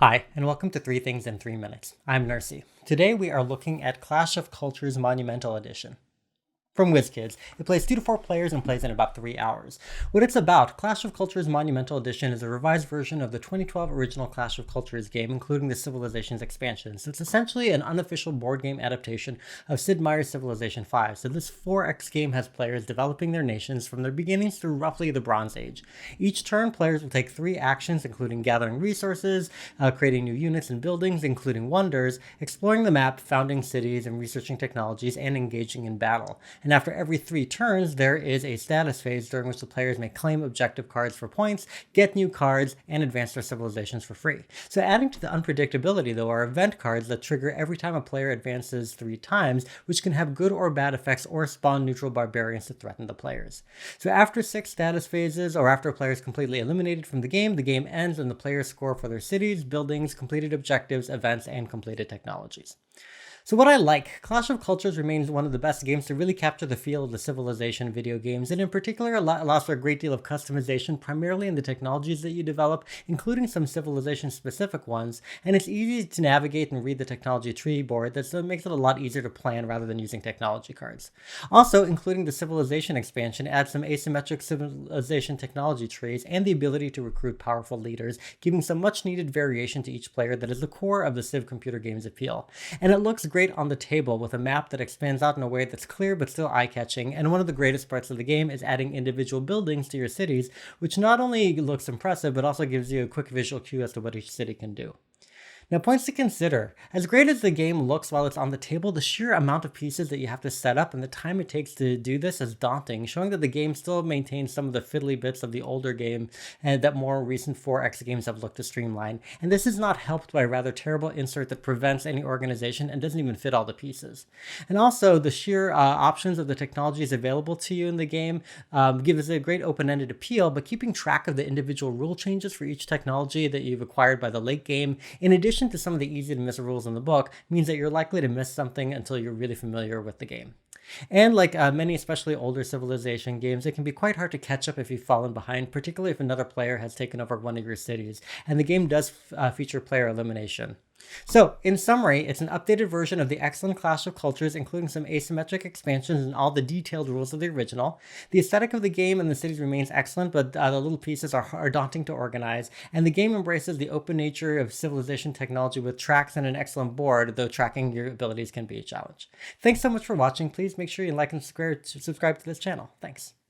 Hi, and welcome to 3 Things in 3 Minutes. I'm Nersi. Today we are looking at Clash of Cultures Monumental Edition. From WizKids, it plays 2 to 4 players and plays in about 3 hours. What it's about, Clash of Cultures Monumental Edition is a revised version of the 2012 original Clash of Cultures game, including the Civilizations expansion. So it's essentially an unofficial board game adaptation of Sid Meier's Civilization V. So this 4X game has players developing their nations from their beginnings through roughly the Bronze Age. Each turn, players will take 3 actions, including gathering resources, creating new units and buildings, including wonders, exploring the map, founding cities, and researching technologies, and engaging in battle. And after every 3 turns, there is a status phase during which the players may claim objective cards for points, get new cards, and advance their civilizations for free. So adding to the unpredictability, though, are event cards that trigger every time a player advances 3 times, which can have good or bad effects or spawn neutral barbarians to threaten the players. So after 6 status phases, or after a player is completely eliminated from the game ends and the players score for their cities, buildings, completed objectives, events, and completed technologies. So what I like, Clash of Cultures remains one of the best games to really capture the feel of the Civilization video games, and in particular allows for a great deal of customization, primarily in the technologies that you develop, including some Civilization-specific ones, and it's easy to navigate and read the technology tree board that makes it a lot easier to plan rather than using technology cards. Also, including the Civilization expansion adds some asymmetric Civilization technology trees and the ability to recruit powerful leaders, giving some much-needed variation to each player that is the core of the Civ computer game's appeal. And it looks great on the table with a map that expands out in a way that's clear but still eye-catching, and one of the greatest parts of the game is adding individual buildings to your cities, which not only looks impressive but also gives you a quick visual cue as to what each city can do. Now, points to consider. As great as the game looks while it's on the table, the sheer amount of pieces that you have to set up and the time it takes to do this is daunting, showing that the game still maintains some of the fiddly bits of the older game and that more recent 4X games have looked to streamline. And this is not helped by a rather terrible insert that prevents any organization and doesn't even fit all the pieces. And also, the sheer options of the technologies available to you in the game give us a great open-ended appeal, but keeping track of the individual rule changes for each technology that you've acquired by the late game, in addition to some of the easy to miss rules in the book, means that you're likely to miss something until you're really familiar with the game. And like many especially older Civilization games, it can be quite hard to catch up if you've fallen behind, particularly if another player has taken over one of your cities, and the game does feature player elimination. So, in summary, it's an updated version of the excellent Clash of Cultures, including some asymmetric expansions and all the detailed rules of the original. The aesthetic of the game and the cities remains excellent, but the little pieces are daunting to organize, and the game embraces the open nature of Civilization technology with tracks and an excellent board, though tracking your abilities can be a challenge. Thanks so much for watching. Please make sure you like and subscribe to this channel. Thanks.